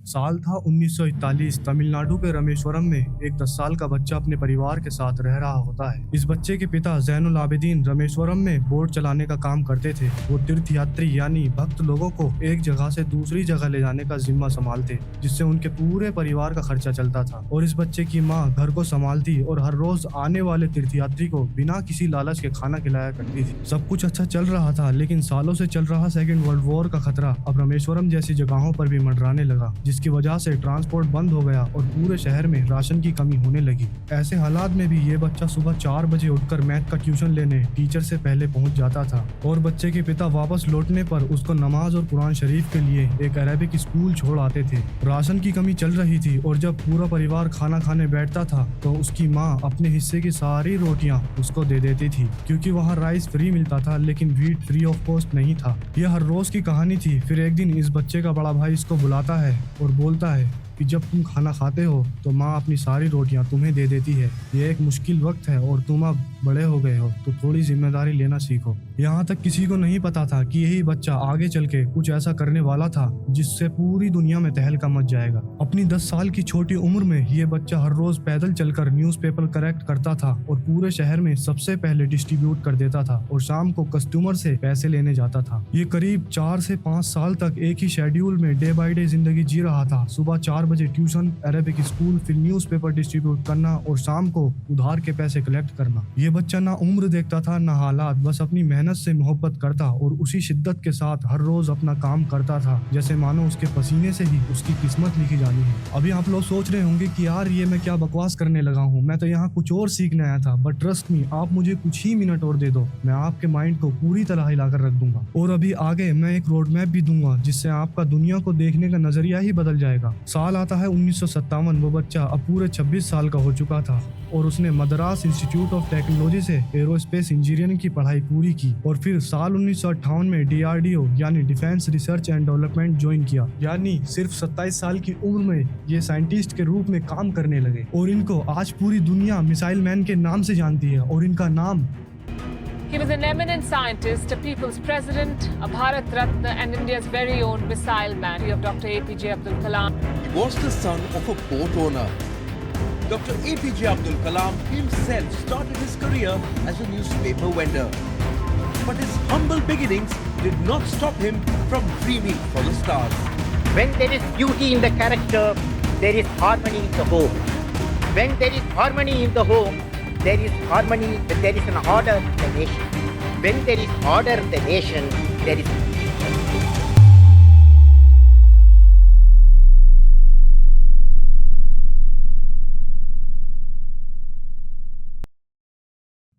साल था 1941। तमिलनाडु के रामेश्वरम में एक 10 साल का बच्चा अपने परिवार के साथ रह रहा होता है। इस बच्चे के पिता जैनुल आबिदीन रामेश्वरम में बोट चलाने का काम करते थे। वो तीर्थ यात्री यानी भक्त लोगों को एक जगह से दूसरी जगह ले जाने का जिम्मा संभालते, जिससे उनके पूरे परिवार का खर्चा चलता था। और इस बच्चे की माँ घर को संभालती और हर रोज आने वाले तीर्थयात्री को बिना किसी लालच के खाना खिलाया करती थी। सब कुछ अच्छा चल रहा था, लेकिन सालों से चल रहा सेकेंड वर्ल्ड वॉर का खतरा अब रामेश्वरम जैसी जगहों पर भी मंडराने लगा, जिसकी वजह से ट्रांसपोर्ट बंद हो गया और पूरे शहर में राशन की कमी होने लगी। ऐसे हालात में भी ये बच्चा सुबह 4 बजे उठकर मैथ का ट्यूशन लेने टीचर से पहले पहुंच जाता था। और बच्चे के पिता वापस लौटने पर उसको नमाज और कुरान शरीफ के लिए एक अरेबिक स्कूल छोड़ आते थे। राशन की कमी चल रही थी और जब पूरा परिवार खाना खाने बैठता था तो उसकी माँ अपने हिस्से की सारी रोटियां उसको दे देती थी, क्योंकि वहाँ राइस फ्री मिलता था लेकिन व्हीट फ्री ऑफ कॉस्ट नहीं था। यह हर रोज की कहानी थी। फिर एक दिन इस बच्चे का बड़ा भाई इसको बुलाता है और बोलता है कि जब तुम खाना खाते हो तो माँ अपनी सारी रोटियां तुम्हें दे देती है। ये एक मुश्किल वक्त है और तुम अब बड़े हो गए हो तो थोड़ी जिम्मेदारी लेना सीखो। यहाँ तक किसी को नहीं पता था कि यही बच्चा आगे चल के कुछ ऐसा करने वाला था जिससे पूरी दुनिया में तहलका मच जाएगा। अपनी 10 साल की छोटी उम्र में ये बच्चा हर रोज पैदल चलकर न्यूज़पेपर कलेक्ट करता था और पूरे शहर में सबसे पहले डिस्ट्रीब्यूट कर देता था और शाम को कस्टमर से पैसे लेने जाता था। ये करीब 4 से 5 साल तक एक ही शेड्यूल में डे बाय डे जिंदगी जी रहा था। सुबह 4 बजे ट्यूशन, अरेबिक स्कूल, फिर न्यूज़पेपर डिस्ट्रीब्यूट करना और शाम को उधार के पैसे कलेक्ट करना। ये बच्चा ना उम्र देखता था ना हालात, बस अपनी मेहनत से मोहब्बत करता और उसी शिद्दत के साथ हर रोज अपना काम करता था जैसे मानो उसके पसीने से ही उसकी किस्मत लिखी जानी है। अभी आप लोग सोच रहे होंगे कि यार ये मैं क्या बकवास करने लगा हूँ, मैं तो यहाँ कुछ और सीखने आया था। बट ट्रस्ट मी, आप मुझे कुछ ही मिनट और दे दो, मैं आपके माइंड को पूरी तरह हिलाकर रख दूंगा। और अभी आगे मैं एक रोड मैप भी दूंगा जिससे आपका दुनिया को देखने का नजरिया ही बदल जाएगा। साल आता है 1957। वो बच्चा अब पूरे 26 साल का हो चुका था और उसने मद्रास इंस्टीट्यूट ऑफ टेक्नोलॉजी से एरोस्पेस इंजीनियरिंग की पढ़ाई पूरी की और फिर साल 1958 में DRDO यानी defence research and development join किया। यानी सिर्फ 27 साल की उम्र में ये साइंटिस्ट के रूप में काम करने लगे और इनको आज पूरी दुनिया मिसाइल मैन के नाम से जानती है। और इनका नाम He was an eminent scientist, a people's president, a Bharat Ratna and India's very own missile man of Dr. APJ Abdul Kalam. He was the son of a boat owner. Dr. APJ Abdul Kalam himself started his career as a newspaper vendor. But his humble beginnings did not stop him from dreaming for the stars. When there is beauty in the character, there is harmony in the home. When there is harmony in the home, there is harmony, there is an order in the nation. When there is order in the nation, there is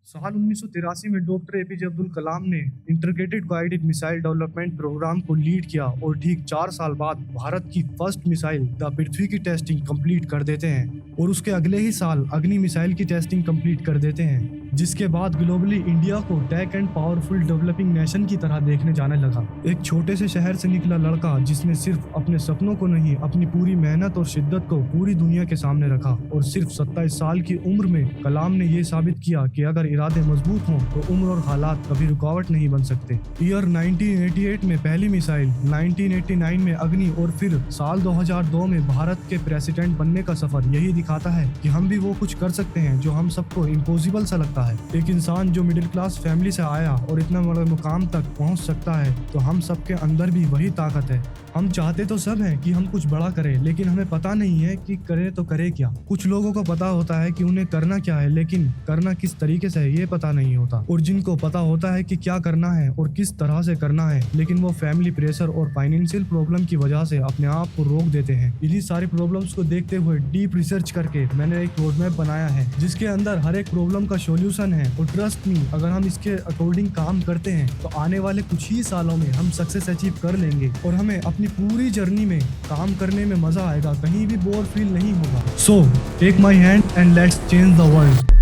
साल 1983 में doctor APJ Abdul Kalam ने integrated guided missile development programme को lead किया और ठीक 4 साल बाद भारत की फर्स्ट मिसाइल द पृथ्वी की टेस्टिंग कंप्लीट कर देते हैं और उसके अगले ही साल अग्नि मिसाइल की टेस्टिंग कंप्लीट कर देते हैं, जिसके बाद ग्लोबली इंडिया को tech and powerful developing nation की तरह देखने जाने लगा। एक छोटे से शहर से निकला लड़का जिसने सिर्फ अपने सपनों को नहीं अपनी पूरी मेहनत और शिद्दत को पूरी दुनिया के सामने रखा और सिर्फ 27 साल की उम्र में कलाम ने ये साबित किया कि अगर इरादे मजबूत हों तो उम्र और हालात कभी रुकावट नहीं बन सकते। ईयर 1988 में पहली मिसाइल, 1989 में अग्नि और फिर साल 2002 में भारत के प्रेसिडेंट बनने का सफर यही दिखाता है कि हम भी वो कुछ कर सकते हैं जो हम सबको इम्पॉसिबल सा लगता है। एक इंसान जो मिडिल क्लास फैमिली से आया और इतना बड़ा मुकाम तक पहुंच सकता है तो हम सबके अंदर भी वही ताकत है। हम चाहते तो सब हैं कि हम कुछ बड़ा करें, लेकिन हमें पता नहीं है कि करें तो करें क्या। कुछ लोगों को पता होता है कि उन्हें करना क्या है, लेकिन करना किस तरीके से है ये पता नहीं होता। और जिनको पता होता है कि क्या करना है और किस तरह से करना है, लेकिन वो फैमिली प्रेशर और फाइनेंशियल प्रॉब्लम की वजह से अपने आप को रोक देते हैं। इन्हीं सारी प्रॉब्लम्स को देखते हुए डीप रिसर्च करके मैंने एक रोड मैप बनाया है जिसके अंदर हर एक प्रॉब्लम का सोल्यूशन है। और ट्रस्ट मी, अगर हम इसके अकॉर्डिंग काम करते हैं तो आने वाले कुछ ही सालों में हम सक्सेस अचीव कर लेंगे और हमें अपनी पूरी जर्नी में काम करने में मजा आएगा, कहीं भी बोर फील नहीं होगा। So take my hand and let's change the world.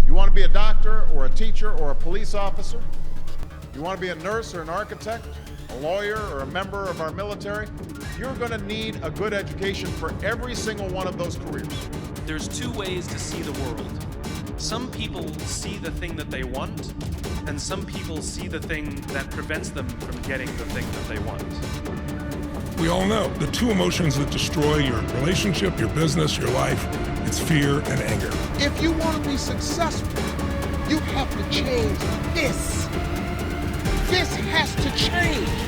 You want to be a doctor or a teacher or a police officer? You want to be a nurse or an architect, a lawyer or a member of our military? You're going to need a good education for every single one of those careers. There's two ways to see the world. Some people see the thing that they want, and some people see the thing that prevents them from getting the thing that they want. We all know the two emotions that destroy your relationship, your business, your life, it's fear and anger. If you want to be successful, you have to change this. This has to change.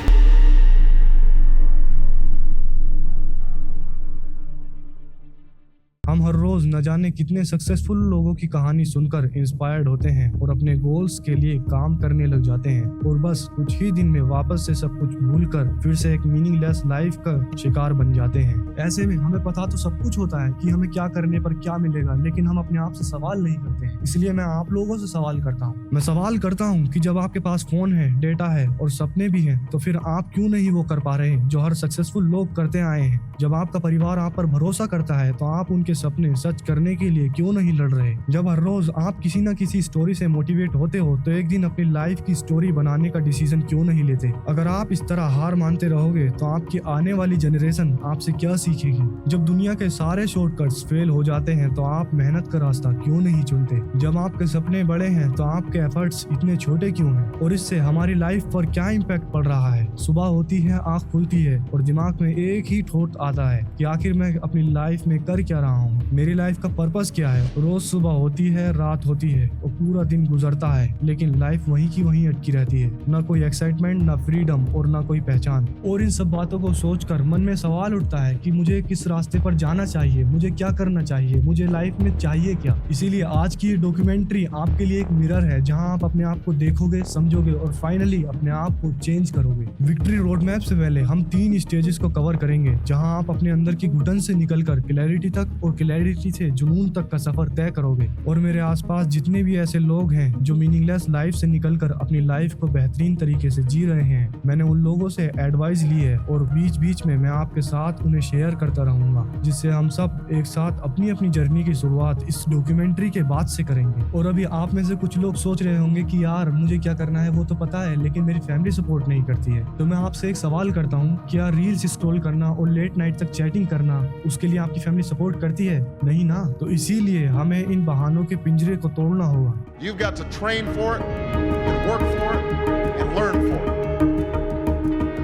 हम हर रोज न जाने कितने successful लोगों की कहानी सुनकर inspired होते हैं और अपने गोल्स के लिए काम करने लग जाते हैं और बस कुछ ही दिन में वापस से सब कुछ भूलकर फिर से एक मीनिंगलेस लाइफ का शिकार बन जाते हैं। ऐसे में हमें पता तो सब कुछ होता है कि हमें क्या करने पर क्या मिलेगा, लेकिन हम अपने आप से सवाल नहीं करते हैं। इसलिए मैं आप लोगों से सवाल करता हूँ। मैं सवाल करता हूँ कि जब आपके पास फोन है, डेटा है और सपने भी हैं, तो फिर आप क्यों नहीं वो कर पा रहे हैं जो हर सक्सेसफुल लोग करते आए हैं? जब आपका परिवार आप पर भरोसा करता है तो आप उनके सपने सच करने के लिए क्यों नहीं लड़ रहे? जब हर रोज आप किसी न किसी स्टोरी से मोटिवेट होते हो तो एक दिन अपनी लाइफ की स्टोरी बनाने का डिसीजन क्यों नहीं लेते? अगर आप इस तरह हार मानते रहोगे तो आपकी आने वाली जनरेशन आपसे क्या सीखेगी? जब दुनिया के सारे शॉर्टकट्स फेल हो जाते हैं तो आप मेहनत का रास्ता क्यों नहीं चुनते? जब आपके सपने बड़े हैं तो आपके एफर्ट्स इतने छोटे क्यों हैं? और इससे हमारी लाइफ पर क्या इम्पैक्ट पड़ रहा है? सुबह होती है, आँख खुलती है और दिमाग में एक ही थॉट आता है कि आखिर मैं अपनी लाइफ में कर क्या रहा हूँ, मेरी लाइफ का पर्पस क्या है? रोज सुबह होती है, रात होती है और पूरा दिन गुजरता है, लेकिन लाइफ वहीं की वहीं अटकी रहती है। ना कोई एक्साइटमेंट, ना फ्रीडम और ना कोई पहचान। और इन सब बातों को सोचकर मन में सवाल उठता है कि मुझे किस रास्ते पर जाना चाहिए, मुझे क्या करना चाहिए, मुझे लाइफ में चाहिए क्या? इसीलिए आज की ये डॉक्यूमेंट्री आपके लिए एक मिरर है जहाँ आप अपने आप को देखोगे, समझोगे और फाइनली अपने आप को चेंज करोगे। विक्ट्री रोड मैप से पहले हम 3 स्टेजेस को कवर करेंगे जहाँ आप अपने अंदर की घुटन से निकलकर क्लैरिटी तक और क्लैरिटी से जुनून तक का सफर तय करोगे। और मेरे आसपास जितने भी ऐसे लोग हैं जो मीनिंगलेस लाइफ से निकलकर अपनी लाइफ को बेहतरीन तरीके से जी रहे हैं, मैंने उन लोगों से एडवाइस ली है और बीच बीच में मैं आपके साथ उन्हें शेयर करता रहूंगा, जिससे हम सब एक साथ अपनी अपनी जर्नी की शुरुआत इस डॉक्यूमेंट्री के बाद से करेंगे। और अभी आप में से कुछ लोग सोच रहे होंगे कि यार मुझे क्या करना है वो तो पता है, लेकिन मेरी फैमिली सपोर्ट नहीं करती है। तो मैं आपसे एक सवाल करता हूँ, क्या रील्स स्क्रॉल करना और लेट नाइट तक चैटिंग करना उसके लिए आपकी फैमिली सपोर्ट करती है? नहीं ना। तो इसीलिए हमें इन बहानों के पिंजरे को तोड़ना होगा। You've got to train for it, and work for it, and learn for it.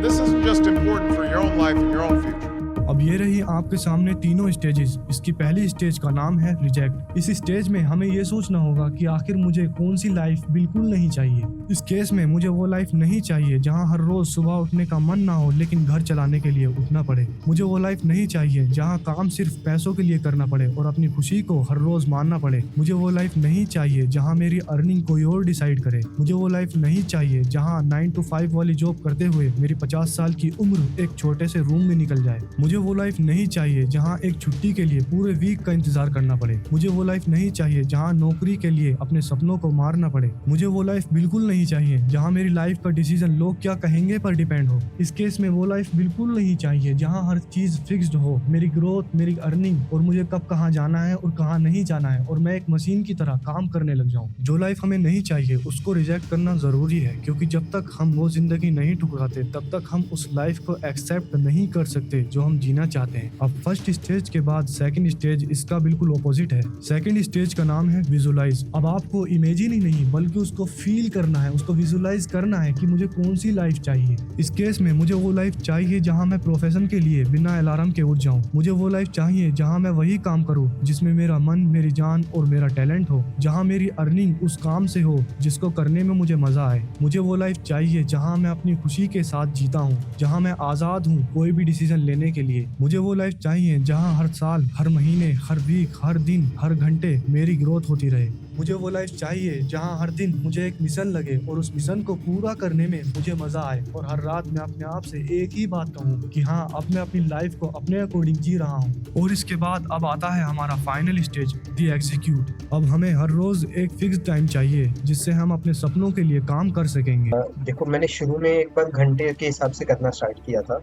This isn't just important for your own life and your own future. अब ये रही आपके सामने तीनों स्टेजेस। इसकी पहली स्टेज का नाम है रिजेक्ट। इस स्टेज में हमें ये सोचना होगा कि आखिर मुझे कौन सी लाइफ बिल्कुल नहीं चाहिए। इस केस में मुझे वो लाइफ नहीं चाहिए जहाँ हर रोज सुबह उठने का मन ना हो लेकिन घर चलाने के लिए उठना पड़े। मुझे वो लाइफ नहीं चाहिए जहाँ काम सिर्फ पैसों के लिए करना पड़े और अपनी खुशी को हर रोज मानना पड़े। मुझे वो लाइफ नहीं चाहिए जहाँ मेरी अर्निंग कोई और डिसाइड करे। मुझे वो लाइफ नहीं चाहिए जहाँ 9 to 5 वाली जॉब करते हुए मेरी 50 साल की उम्र एक छोटे से रूम में निकल जाए। मुझे वो लाइफ नहीं चाहिए जहां एक छुट्टी के लिए पूरे वीक का इंतजार करना पड़े। मुझे वो लाइफ नहीं चाहिए जहां नौकरी के लिए अपने सपनों को मारना पड़े। मुझे वो लाइफ बिल्कुल नहीं चाहिए जहां मेरी लाइफ का डिसीजन लोग क्या कहेंगे पर डिपेंड हो। इस केस में वो लाइफ बिल्कुल नहीं चाहिए जहां हर चीज फिक्स्ड हो, मेरी ग्रोथ, मेरी अर्निंग और मुझे कब कहाँ जाना है और कहाँ नहीं जाना है और मैं एक मशीन की तरह काम करने लग जाऊं। जो लाइफ हमें नहीं चाहिए उसको रिजेक्ट करना जरूरी है, क्योंकि जब तक हम वो जिंदगी नहीं ठुकराते तब तक हम उस लाइफ को एक्सेप्ट नहीं कर सकते जो हम जीना चाहते हैं। अब फर्स्ट स्टेज के बाद सेकंड स्टेज इसका बिल्कुल ऑपोजिट है। सेकंड स्टेज का नाम है विजुअलाइज। अब आपको इमेजिन ही नहीं बल्कि उसको फील करना है, उसको विजुअलाइज करना है कि मुझे कौन सी लाइफ चाहिए। इस केस में मुझे वो लाइफ चाहिए जहां मैं प्रोफेशन के लिए बिना अलार्म के उठ जाऊं। मुझे वो लाइफ चाहिए जहां मैं वही काम करूं जिसमें मेरा मन, मेरी जान और मेरा टैलेंट हो, जहां मेरी अर्निंग उस काम से हो जिसको करने में मुझे मजा आए। मुझे वो लाइफ चाहिए जहां मैं अपनी खुशी के साथ जीता हूं, जहां मैं आजाद हूं कोई भी डिसीजन लेने के लिए। मुझे वो लाइफ चाहिए जहां हर साल, हर महीने, हर वीक, हर दिन, हर घंटे मेरी ग्रोथ होती रहे। मुझे वो लाइफ चाहिए जहां हर दिन मुझे एक मिशन लगे और उस मिशन को पूरा करने में मुझे मजा आए और हर रात मैं अपने आप से एक ही बात कहूँ कि हाँ, अब मैं अपनी लाइफ को अपने अकॉर्डिंग जी रहा हूँ। और इसके बाद अब आता है हमारा फाइनल स्टेज, द एग्जीक्यूट। अब हमें हर रोज एक फिक्स टाइम चाहिए जिससे हम अपने सपनों के लिए काम कर सकेंगे। देखो, मैंने शुरू में एक बार घंटे के हिसाब से करना स्टार्ट किया था।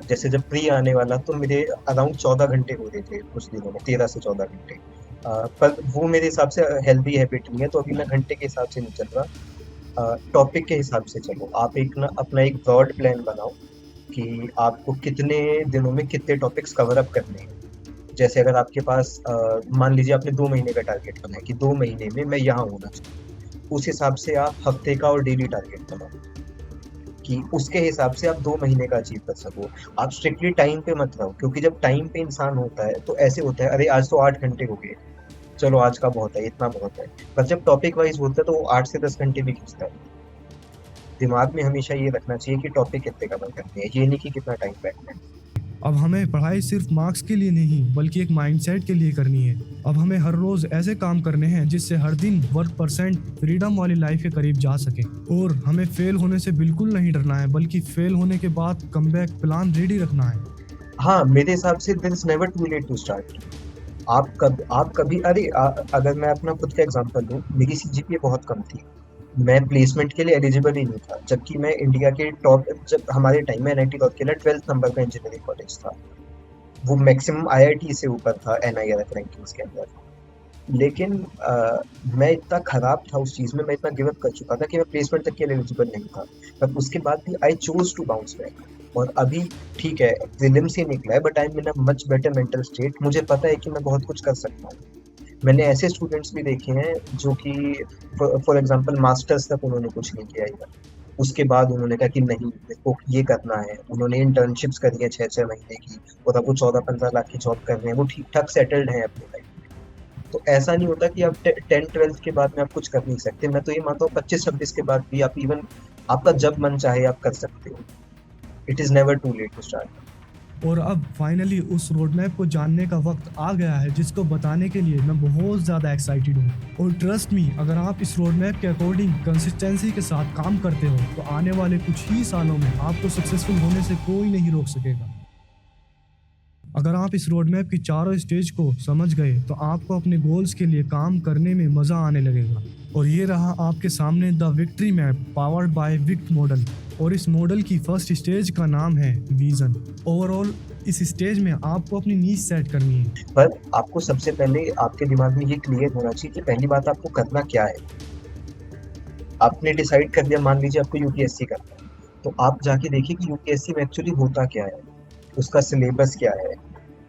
जैसे जब प्री आने वाला तो मेरे अराउंड 14 घंटे हो रहे थे कुछ दिनों में, 13 से 14 घंटे। पर वो मेरे हिसाब से हेल्दी हैबिट नहीं है, तो अभी मैं घंटे के हिसाब से नहीं चल रहा, टॉपिक के हिसाब से चलो। आप अपना एक ब्रॉड प्लान बनाओ कि आपको कितने दिनों में कितने टॉपिक्स कवर अप करने हैं। जैसे अगर आपके पास मान लीजिए आपने 2 महीने का टारगेट बनाया कि 2 महीने में मैं यहाँ होना चाहिए, उस हिसाब से आप हफ्ते का और डेली टारगेट बनाओ कि उसके हिसाब से आप 2 महीने का अचीव कर सको। आप स्ट्रिक्टली टाइम पे मत रहो, क्योंकि जब टाइम पे इंसान होता है तो ऐसे होता है, अरे आज तो 8 घंटे हो गए, चलो आज का बहुत है, इतना बहुत है। पर जब टॉपिक वाइज होता है तो वो 8 से 10 घंटे भी खींचता है। दिमाग में हमेशा ये रखना चाहिए कि टॉपिक कितने कवर करने हैं, ये नहीं कि कितना टाइम बैठना है। अब हमें पढ़ाई सिर्फ मार्क्स के लिए नहीं बल्कि एक माइंडसेट के लिए करनी है। अब हमें हर रोज ऐसे काम करने हैं जिससे हर दिन 1% फ्रीडम वाली लाइफ के करीब जा सके। और हमें फेल होने से बिल्कुल नहीं डरना है, बल्कि फेल होने के बाद कमबैक प्लान रेडी रखना है। हाँ, मेरे हिसाब से there is never too late to start. आप कभी अगर मैं अपना खुद का एग्जांपल दूं, मेरी सीजीपीए बहुत कम थी, मैं प्लेसमेंट के लिए एलिजिबल ही नहीं था, जबकि मैं इंडिया के टॉप, जब हमारे टाइम में एनआईटी रौरकेला 12th नंबर का इंजीनियरिंग कॉलेज था, वो मैक्सिमम आईआईटी से ऊपर था एनआईआरएफ रैंकिंग्स के अंदर। लेकिन मैं इतना खराब था उस चीज़ में, मैं इतना गिव अप कर चुका था कि मैं प्लेसमेंट तक के लिए एलिजिबल नहीं था। पर उसके बाद भी I chose to bounce back, और अभी ठीक है प्रीलिम्स से निकला है, but I am in a much better mental state. मुझे पता है कि मैं बहुत कुछ कर सकता हूँ। मैंने ऐसे स्टूडेंट्स भी देखे हैं जो कि फॉर एग्जांपल मास्टर्स तक उन्होंने कुछ नहीं किया इधर, उसके बाद उन्होंने कहा कि नहीं मेरे को ये करना है। उन्होंने इंटर्नशिप्स करी है 6-6 महीने की, और अब वो 14-15 लाख की जॉब कर रहे हैं, वो ठीक ठाक सेटल्ड हैं अपनी लाइफ में। तो ऐसा नहीं होता कि आप 10-12 के बाद में आप कुछ कर नहीं सकते। मैं तो ये मानता हूँ 25-26 के बाद भी आप इवन आपका जब मन चाहे आप कर सकते हो। It is never too late to start. और अब फाइनली उस रोड मैप को जानने का वक्त आ गया है, जिसको बताने के लिए मैं बहुत ज़्यादा एक्साइटेड हूँ। और ट्रस्ट मी, अगर आप इस रोड मैप के अकॉर्डिंग कंसिस्टेंसी के साथ काम करते हो तो आने वाले कुछ ही सालों में आपको सक्सेसफुल होने से कोई नहीं रोक सकेगा। अगर आप इस रोड मैप की चारों स्टेज को समझ गए तो आपको अपने गोल्स के लिए काम करने में मज़ा आने लगेगा। और ये रहा आपके सामने the victory map powered by विक्ट model. और इस मॉडल की फर्स्ट स्टेज का नाम है विजन। ओवरऑल इस स्टेज में आपको अपनी नीश सेट करनी है। पर आपको सबसे पहले आपके दिमाग में ये क्लियर होना चाहिए कि पहली बात आपको करना क्या है। आपने डिसाइड कर दिया, मान लीजिए आपको यूपीएससी करना है, तो आप जाके देखिए कि यूपीएससी में एक्चुअली होता क्या है, उसका सिलेबस क्या है,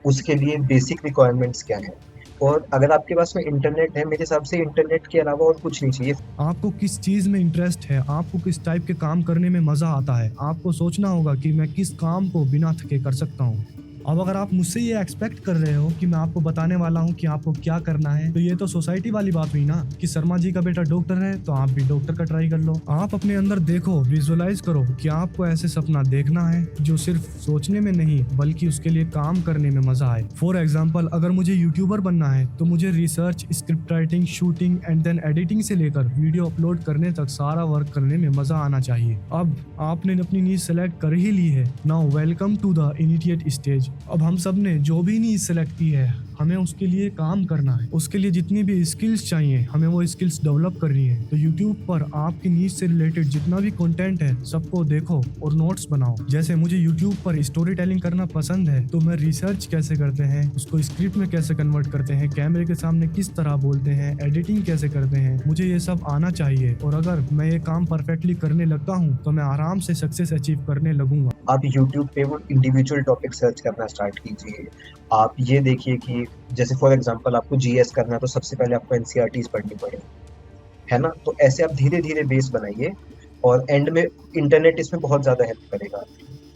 उसके लिए बेसिक रिक्वायरमेंट्स क्या है। और अगर आपके पास में इंटरनेट है, मेरे हिसाब से इंटरनेट के अलावा और कुछ नहीं चाहिए। आपको किस चीज़ में इंटरेस्ट है, आपको किस टाइप के काम करने में मज़ा आता है, आपको सोचना होगा कि मैं किस काम को बिना थके कर सकता हूँ। अब अगर आप मुझसे ये एक्सपेक्ट कर रहे हो कि मैं आपको बताने वाला हूँ कि आपको क्या करना है, तो ये तो सोसाइटी वाली बात हुई ना कि शर्मा जी का बेटा डॉक्टर है तो आप भी डॉक्टर का ट्राई कर लो। आप अपने अंदर देखो, विजुअलाइज करो कि आपको ऐसे सपना देखना है जो सिर्फ सोचने में नहीं बल्कि उसके लिए काम करने में मजा आए। फॉर एग्जाम्पल, अगर मुझे यूट्यूबर बनना है तो मुझे research, script writing, shooting and then editing से लेकर वीडियो अपलोड करने तक सारा वर्क करने में मजा आना चाहिए। अब आपने अपनी नीड सेलेक्ट कर ही ली है, now welcome to the initiate stage. अब हम सब ने जो भी नीड सेलेक्ट की है, हमें उसके लिए काम करना है। उसके लिए जितनी भी स्किल्स चाहिए हमें वो स्किल्स डेवलप करनी है। तो यूट्यूब पर आपकी नीड से रिलेटेड जितना भी कंटेंट है सबको देखो और नोट्स बनाओ। जैसे मुझे यूट्यूब पर स्टोरी टेलिंग करना पसंद है तो मैं रिसर्च कैसे करते हैं, उसको स्क्रिप्ट में कैसे कन्वर्ट करते हैं, कैमरे के सामने किस तरह बोलते हैं, एडिटिंग कैसे करते हैं, मुझे ये सब आना चाहिए। और अगर मैं ये काम परफेक्टली करने लगता हूँ तो मैं आराम से सक्सेस अचीव करने लगूंगा। आप यूट्यूब पे वो इंडिविजुअल टॉपिक सर्च करना स्टार्ट कीजिए। आप ये देखिए कि जैसे फॉर एग्जांपल आपको जीएस करना है तो सबसे पहले आपको एनसीईआरटीज पढ़नी पड़ेगी, है ना। तो ऐसे आप धीरे धीरे बेस बनाइए और एंड में इंटरनेट इसमें बहुत ज़्यादा हेल्प करेगा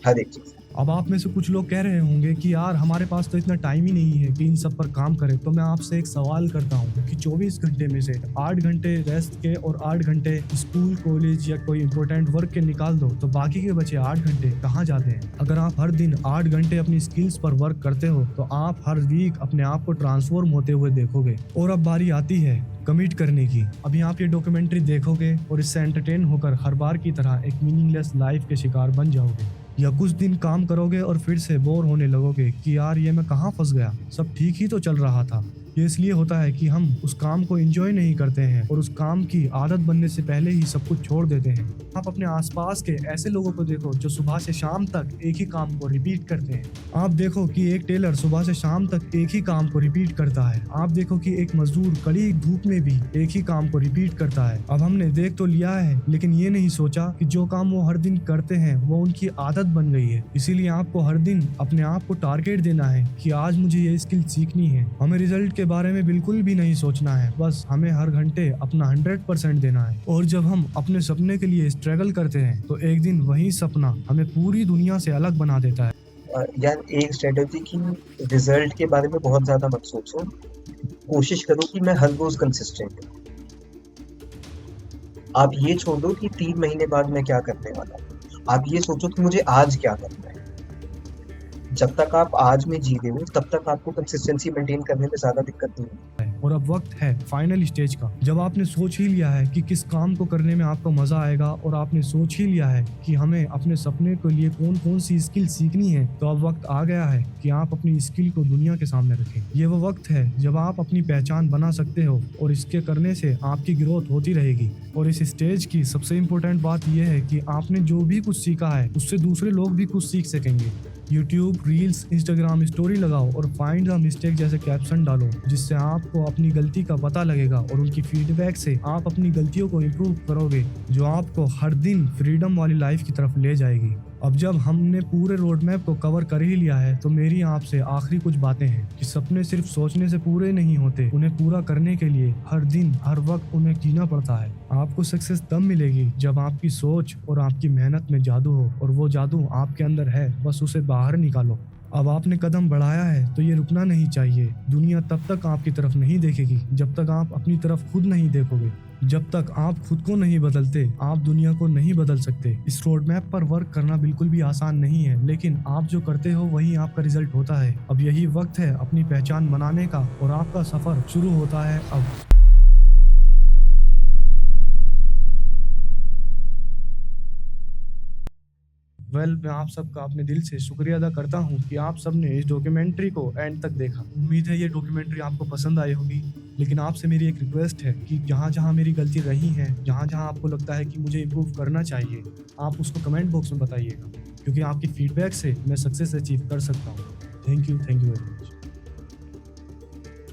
हर एक चीज़। अब आप में से कुछ लोग कह रहे होंगे कि यार हमारे पास तो इतना टाइम ही नहीं है कि इन सब पर काम करें। तो मैं आपसे एक सवाल करता हूँ कि 24 घंटे में से 8 घंटे रेस्ट के और 8 घंटे स्कूल, कॉलेज या कोई इंपॉर्टेंट वर्क के निकाल दो तो बाकी के बचे 8 घंटे कहाँ जाते हैं? अगर आप हर दिन 8 घंटे अपनी स्किल्स पर वर्क करते हो तो आप हर वीक अपने आप को ट्रांसफॉर्म होते हुए देखोगे। और अब बारी आती है कमिट करने की। अभी आप ये डॉक्यूमेंट्री देखोगे और इससे एंटरटेन होकर हर बार की तरह एक मीनिंगलेस लाइफ के शिकार बन जाओगे, या कुछ दिन काम करोगे और फिर से बोर होने लगोगे कि यार ये मैं कहाँ फंस गया, सब ठीक ही तो चल रहा था। ये इसलिए होता है कि हम उस काम को एंजॉय नहीं करते हैं और उस काम की आदत बनने से पहले ही सब कुछ छोड़ देते हैं। आप अपने आसपास के ऐसे लोगों को देखो जो सुबह से शाम तक एक ही काम को रिपीट करते हैं। आप देखो कि एक टेलर सुबह से शाम तक एक ही काम को रिपीट करता है। आप देखो कि एक मजदूर कड़ी धूप में भी एक ही काम को रिपीट करता है। अब हमने देख तो लिया है लेकिन ये नहीं सोचा कि जो काम वो हर दिन करते हैं वो उनकी आदत बन गई है। इसीलिए आपको हर दिन अपने आप को टारगेट देना है कि आज मुझे ये स्किल सीखनी है। हमें रिजल्ट के बारे में बिल्कुल भी नहीं सोचना है, बस हमें हर घंटे अपना 100% देना है। और जब हम अपने सपने के लिए स्ट्रगल करते हैं तो एक दिन वही सपना हमें पूरी दुनिया से अलग बना देता है। यार एक स्ट्रेटजी की रिजल्ट के बारे में बहुत ज्यादा मत सोचो, कोशिश करो कि मैं हर रोज कंसिस्टेंट हूँ। आप ये छोड़ दो कि 3 महीने बाद मैं क्या करने वाला हूँ, आप ये सोचो कि मुझे आज क्या करना है। जब तक आप आज में जी रहे हो तब तक आपको कंसिस्टेंसी मेंटेन करने में ज्यादा दिक्कत नहीं है। और अब वक्त है फाइनल स्टेज का, जब आपने सोच ही लिया है कि किस काम को करने में आपको मजा आएगा और आपने सोच ही लिया है कि हमें अपने सपने के लिए कौन कौन सी स्किल सीखनी है, तो अब वक्त आ गया है कि आप अपनी स्किल को दुनिया के सामने रखें। ये वो वक्त है जब आप अपनी पहचान बना सकते हो और इसके करने से आपकी ग्रोथ होती रहेगी। और इस स्टेज की सबसे इम्पोर्टेंट बात यह है कि आपने जो भी कुछ सीखा है उससे दूसरे लोग भी कुछ सीख सकेंगे। यूट्यूब रील्स, इंस्टाग्राम स्टोरी लगाओ और फाइंड द मिस्टेक जैसे कैप्शन डालो, जिससे आपको अपनी गलती का पता लगेगा और उनकी फीडबैक से आप अपनी गलतियों को इम्प्रूव करोगे, जो आपको हर दिन फ्रीडम वाली लाइफ की तरफ ले जाएगी। अब जब हमने पूरे रोड मैप को कवर कर ही लिया है तो मेरी आपसे आखिरी कुछ बातें हैं कि सपने सिर्फ सोचने से पूरे नहीं होते, उन्हें पूरा करने के लिए हर दिन हर वक्त उन्हें जीना पड़ता है। आपको सक्सेस तब मिलेगी जब आपकी सोच और आपकी मेहनत में जादू हो, और वो जादू आपके अंदर है, बस उसे बाहर निकालो। अब आपने कदम बढ़ाया है तो ये रुकना नहीं चाहिए। दुनिया तब तक आपकी तरफ नहीं देखेगी जब तक आप अपनी तरफ खुद नहीं देखोगे। जब तक आप खुद को नहीं बदलते आप दुनिया को नहीं बदल सकते। इस रोड मैप पर वर्क करना बिल्कुल भी आसान नहीं है, लेकिन आप जो करते हो वही आपका रिजल्ट होता है। अब यही वक्त है अपनी पहचान बनाने का और आपका सफर शुरू होता है अब। मैं आप सबका अपने दिल से शुक्रिया अदा करता हूं कि आप सबने इस डॉक्यूमेंट्री को एंड तक देखा। उम्मीद है ये डॉक्यूमेंट्री आपको पसंद आई होगी, लेकिन आपसे मेरी एक रिक्वेस्ट है कि जहां जहां मेरी गलती रही है, जहां जहां आपको लगता है कि मुझे इम्प्रूव करना चाहिए, आप उसको कमेंट बॉक्स में बताइएगा, क्योंकि आपकी फीडबैक से मैं सक्सेस अचीव कर सकता हूँ। Thank you.